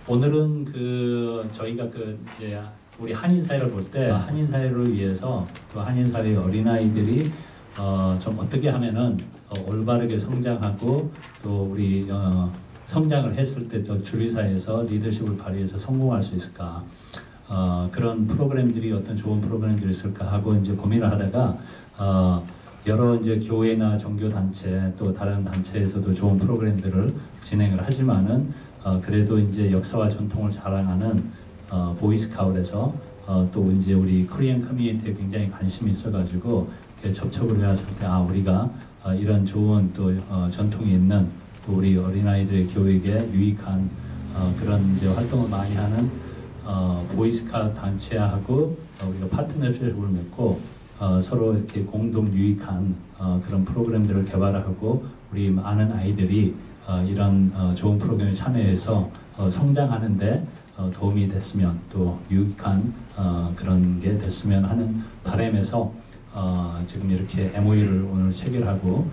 오늘은 저희가 이제 우리 한인 사회를 볼 때 한인 사회를 위해서 또 한인 사회의 어린아이들이 좀 어떻게 하면은 올바르게 성장하고 또 우리 성장을 했을 때 또 주류사회에서 리더십을 발휘해서 성공할 수 있을까, 그런 프로그램들이 어떤 좋은 프로그램들이 있을까 하고 이제 고민을 하다가 여러 이제 교회나 종교 단체 또 다른 단체에서도 좋은 프로그램들을 진행을 하지만은 그래도 이제 역사와 전통을 자랑하는 보이스카웃에서 또 이제 우리 코리안 커뮤니티에 굉장히 관심이 있어가지고 접촉을 해왔을 때 우리가 이런 좋은 또 전통이 있는 또 우리 어린아이들의 교육에 유익한 그런 이제 활동을 많이 하는 보이스카웃 단체하고 우리가 파트너십을 맺고 서로 이렇게 공동 유익한 그런 프로그램들을 개발하고 우리 많은 아이들이 이런 좋은 프로그램에 참여해서 성장하는데 도움이 됐으면 또 유익한 그런 게 됐으면 하는 바람에서 지금 이렇게 MOU를 오늘 체결하고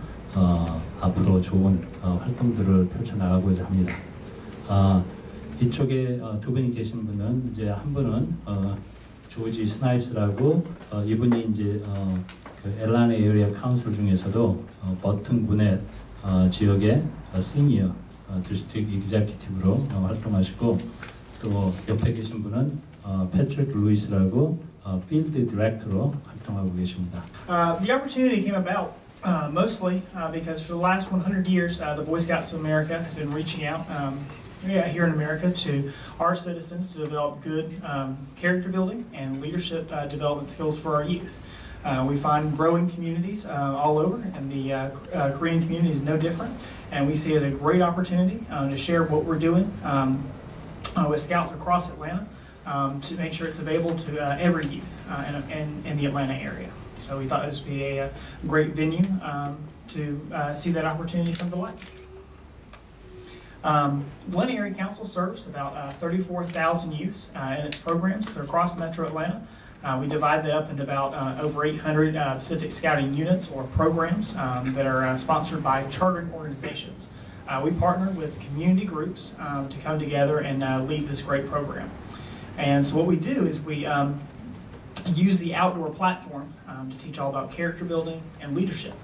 앞으로 좋은 활동들을 펼쳐나가고자 합니다. 이쪽에 두 분이 계신 분은 이제 한 분은 조지 스나이프스라고 이분이 이제 그 애틀랜타 에리어 카운슬 중에서도 버튼 군의 지역의 시니어 디스트릭트 이그제큐티브로 활동하시고, 또 옆에 계신 분은 패트릭 루이스라고 필드 디렉터로 활동하고 계십니다. The opportunity came about mostly because for the last 100 years the Boy Scouts of America has been reaching out here in America to our citizens to develop good character building and leadership development skills for our youth. We find growing communities all over, and the Korean community is no different, and we see it as a great opportunity to share what we're doing with Scouts across Atlanta to make sure it's available to every youth in the Atlanta area. So we thought this would be a great venue to see that opportunity come to life. Atlanta Area Council serves about 34,000 youths in its programs across Metro Atlanta. We divide that up into about over 800 Pacific Scouting units or programs that are sponsored by chartered organizations. We partner with community groups to come together and lead this great program. And so what we do is we use the outdoor platform to teach all about character building and leadership.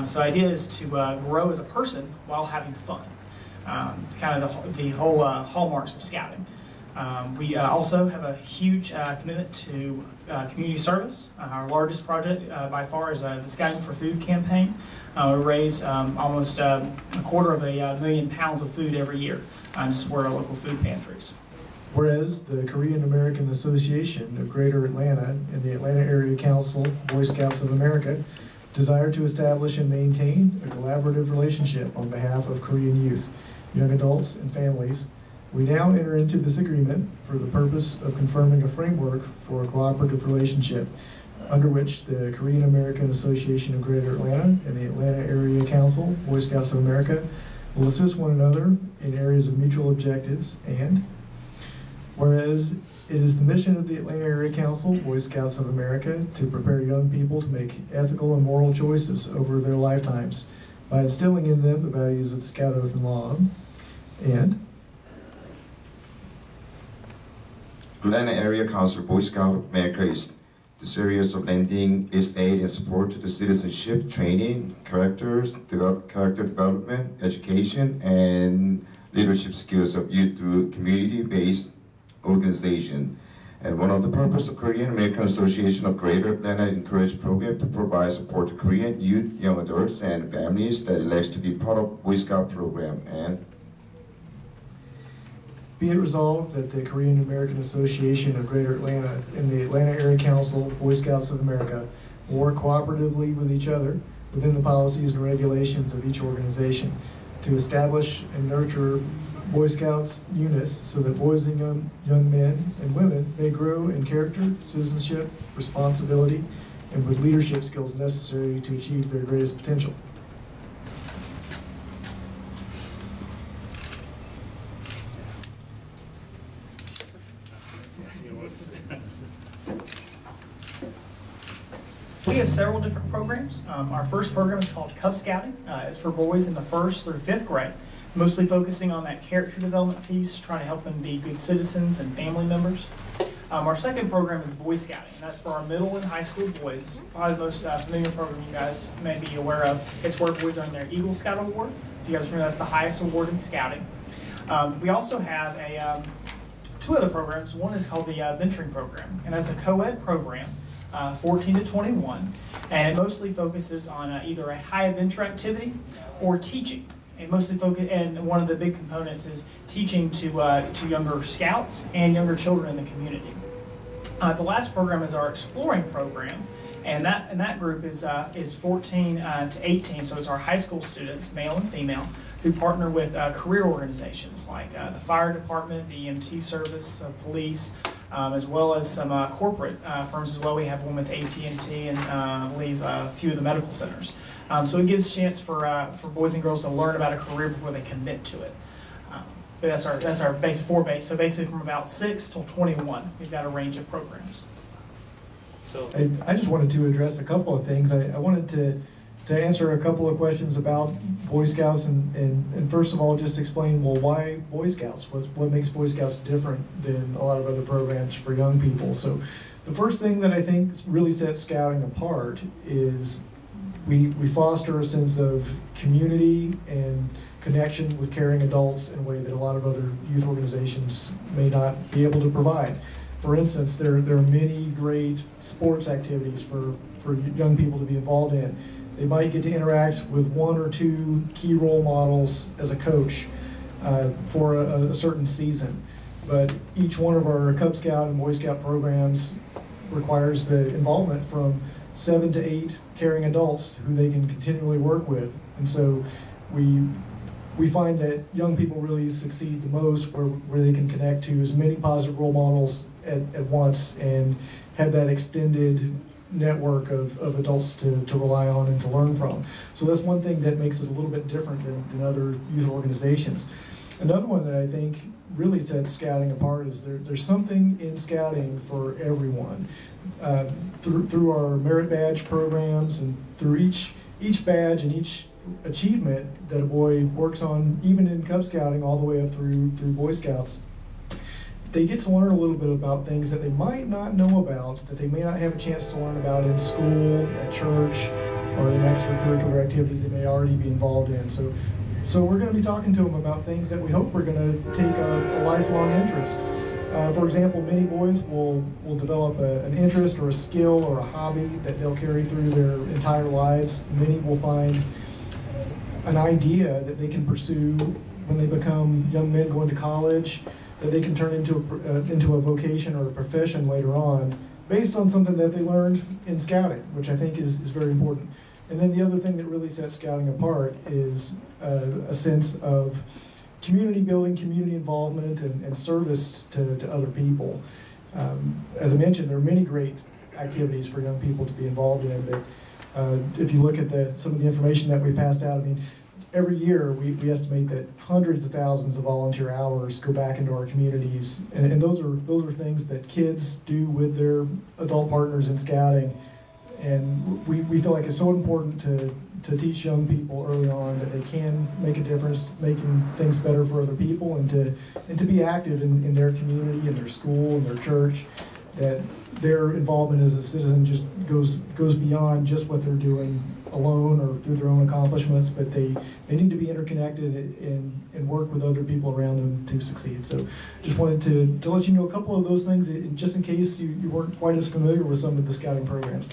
So the idea is to grow as a person while having fun. Kind of the whole hallmarks of scouting. We also have a huge commitment to community service. Our largest project by far is the Scouting for Food campaign. We raise almost a £250,000 of food every year to support our local food pantries. Whereas the Korean American Association of Greater Atlanta and the Atlanta Area Council, Boy Scouts of America, desire to establish and maintain a collaborative relationship on behalf of Korean youth, young adults, and families, we now enter into this agreement for the purpose of confirming a framework for a cooperative relationship under which the Korean American Association of Greater Atlanta and the Atlanta Area Council, Boy Scouts of America, will assist one another in areas of mutual objectives, and whereas it is the mission of the Atlanta Area Council, Boy Scouts of America, to prepare young people to make ethical and moral choices over their lifetimes by instilling in them the values of the Scout Oath and Law, and Atlanta Area Council Boy Scout of America is desirous of lending its aid and support to the citizenship, training, character development, education, and leadership skills of youth through community-based organization. And one of the purposes of Korean American Association of Greater Atlanta encourage program to provide support to Korean youth, young adults, and families that elect to be part of Boy Scout program. And be it resolved that the Korean American Association of Greater Atlanta and the Atlanta Area Council, Boy Scouts of America, will work cooperatively with each other within the policies and regulations of each organization to establish and nurture Boy Scouts units so that boys and young men and women may grow in character, citizenship, responsibility, and with leadership skills necessary to achieve their greatest potential. We have several different programs. Our first program is called Cub Scouting. It's for boys in the 1st through 5th grade. mostly focusing on that character development piece, trying to help them be good citizens and family members. Our second program is Boy Scouting, and that's for our middle and high school boys. It's probably the most familiar program you guys may be aware of. It's where boys earn their Eagle Scout Award. If you guys remember, that's the highest award in scouting. We also have two other programs. One is called the Venturing Program, and that's a co-ed program, 14 to 21, and it mostly focuses on either a high adventure activity or teaching. And mostly focus, and one of the big components is teaching to younger scouts and younger children in the community. The last program is our Exploring Program, and that group is 14 to 18, so it's our high school students, male and female, who partner with career organizations like the fire department, the EMT service, the police, as well as some corporate firms as well. We have one with AT&T and I believe a few of the medical centers. So it gives a chance for boys and girls to learn about a career before they commit to it. But that's our base. So basically from about 6 till 21, we've got a range of programs. So I just wanted to address a couple of things. I wanted to answer a couple of questions about Boy Scouts and first of all just explain, well, why Boy Scouts? What makes Boy Scouts different than a lot of other programs for young people? So the first thing that I think really sets Scouting apart is we foster a sense of community and connection with caring adults in a way that a lot of other youth organizations may not be able to provide. For instance, there are many great sports activities for young people to be involved in. They might get to interact with one or two key role models as a coach for a certain season. But each one of our Cub Scout and Boy Scout programs requires the involvement from 7 to 8 caring adults who they can continually work with. And so we find that young people really succeed the most where they can connect to as many positive role models at once and have that extended network of adults to rely on and to learn from. So that's one thing that makes it a little bit different than other youth organizations. Another one that I think really sets Scouting apart is there's something in Scouting for everyone. Through our merit badge programs and through each badge and each achievement that a boy works on, even in Cub Scouting all the way up through Boy Scouts, they get to learn a little bit about things that they might not know about, that they may not have a chance to learn about in school, at church, or in extracurricular activities they may already be involved in. So we're going to be talking to them about things that we hope are going to take a lifelong interest. For example, many boys will develop an interest or a skill or a hobby that they'll carry through their entire lives. Many will find an idea that they can pursue when they become young men going to college, that they can turn into a vocation or a profession later on, based on something that they learned in Scouting, which I think is very important. And then the other thing that really sets Scouting apart is a sense of community building, community involvement, and service to other people. As I mentioned, there are many great activities for young people to be involved in, but if you look at some of the information that we passed out, I mean, every year we estimate that hundreds of thousands of volunteer hours go back into our communities, and those are things that kids do with their adult partners in Scouting, and we feel like it's so important to teach young people early on that they can make a difference, making things better for other people, and to be active in their community, in their school, in their church, that their involvement as a citizen just goes beyond just what they're doing alone or through their own accomplishments, but they need to be interconnected and work with other people around them to succeed. So just wanted to let you know a couple of those things, just in case you weren't quite as familiar with some of the Scouting programs.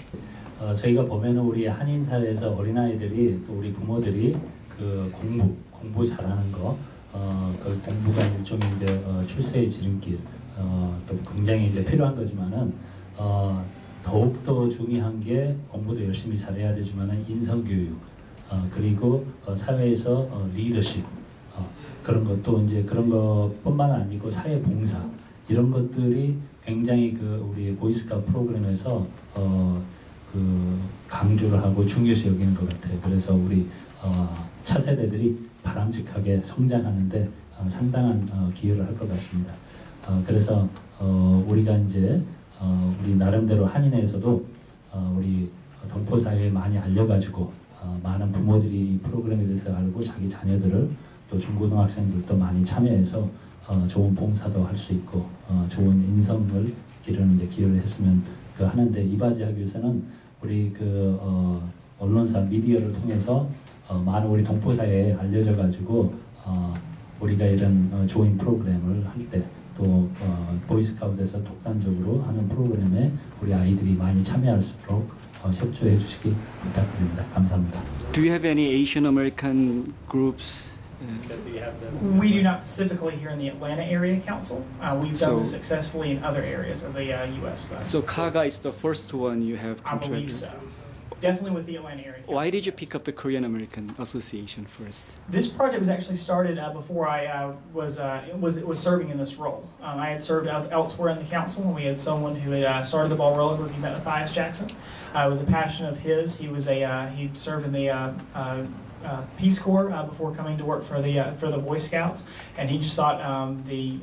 저희가 보면은 우리 한인 사회에서 어린아이들이 또 우리 부모들이 그 공부 잘하는 거, 그 공부가 일종의 이제 출세의 지름길, 또 굉장히 이제 필요한 거지만은 더욱 더 중요한 게 공부도 열심히 잘해야 되지만은 인성 교육, 그리고 사회에서 리더십, 그런 것도 이제 그런 것뿐만 아니고 사회 봉사 이런 것들이 굉장히 그 우리 보이스카우트 프로그램에서 그 강조를 하고 중요시 여기는 것 같아요. 그래서 우리 차세대들이 바람직하게 성장하는데 상당한 기여를 할 것 같습니다. 그래서 우리가 이제 우리 나름대로 한인회에서도 우리 동포 사회에 많이 알려가지고 많은 부모들이 이 프로그램에 대해서 알고 자기 자녀들을 또 중고등학생들도 많이 참여해서 좋은 봉사도 할 수 있고 좋은 인성을 기르는 데 기여를 했으면 하는데 이바지하기 위해서는 우리 언론사 미디어를 통해서 많은 우리 동포사회에 알려져 가지고 우리가 이런 조인 프로그램을 할 때 또 보이스카웃에서 독단적으로 하는 프로그램에 우리 아이들이 많이 참여할 수 있도록 협조해 주시기 부탁드립니다. 감사합니다. Do you have any Asian American groups? We do not specifically here in the Atlanta Area Council. We've done this successfully in other areas of the U.S. though. So CAGA is the first one you have I contracted. believe so. Definitely with the Atlanta Area Council. Why did you pick up the Korean American Association first? This project was actually started before I was serving in this role. I had served elsewhere in the council, and we had someone who had started the ball rolling with me, Matthias Jackson. It was a passion of his. He served in the Peace Corps before coming to work for the Boy Scouts, and he just thought the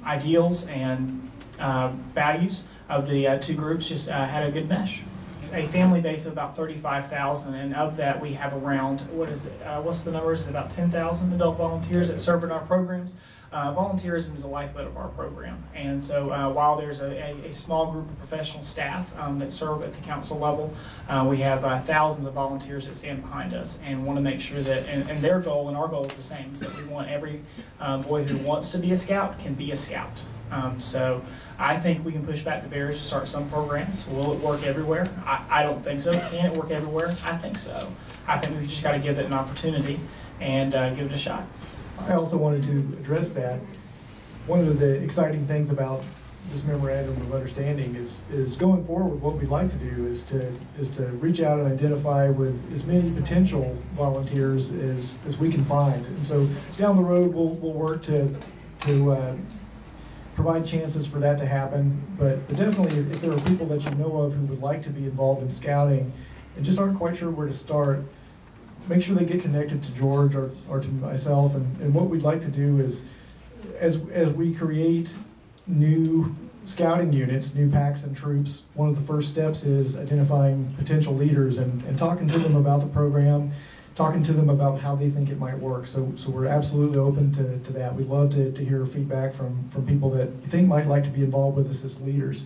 ideals and values of the two groups just had a good mesh. A family base of about 35,000, and of that we have around, what's the numbers? About 10,000 adult volunteers that serve in our programs. Volunteerism is the lifeblood of our program, and so while there's a small group of professional staff that serve at the council level, we have thousands of volunteers that stand behind us and want to make sure that, and their goal and our goal is the same, is that we want every boy who wants to be a scout can be a scout. So I think we can push back the barriers to start some programs. Will it work everywhere? I don't think so. Can it work everywhere? I think so. I think we just got to give it an opportunity and give it a shot. I also wanted to address that. One of the exciting things about this memorandum of understanding is going forward, what we'd like to do is to reach out and identify with as many potential volunteers as we can find. And so down the road, we'll work to provide chances for that to happen, but definitely if there are people that you know of who would like to be involved in scouting and just aren't quite sure where to start, make sure they get connected to George or to myself. And what we'd like to do is, as we create new scouting units, new packs and troops, one of the first steps is identifying potential leaders and talking to them about the program, talking to them about how they think it might work. So we're absolutely open to that. We'd love to hear feedback from people that you think might like to be involved with us as leaders.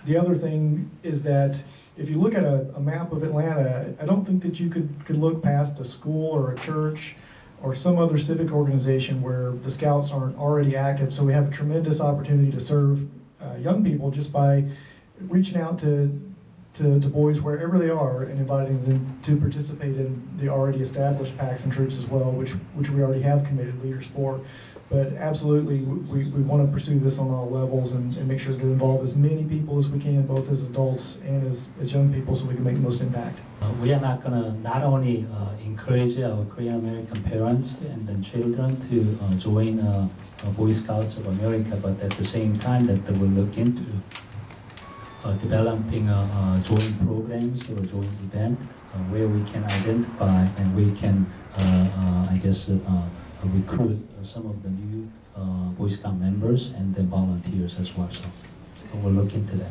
The other thing is that if you look at a map of Atlanta, I don't think that you could look past a school or a church or some other civic organization where the Scouts aren't already active. So we have a tremendous opportunity to serve young people just by reaching out to boys wherever they are and inviting them to participate in the already established packs and troops as well, which we already have committed leaders for. But absolutely, we want to pursue this on all levels and make sure to involve as many people as we can, both as adults and as young people, so we can make the most impact. We are not going to not only encourage our Korean American parents and then children to join Boy Scouts of America, but at the same time that we'll look into developing joint programs or joint event where we can identify and we can, recruit some of the new Boy Scout members and then volunteers as well. So we'll look into that.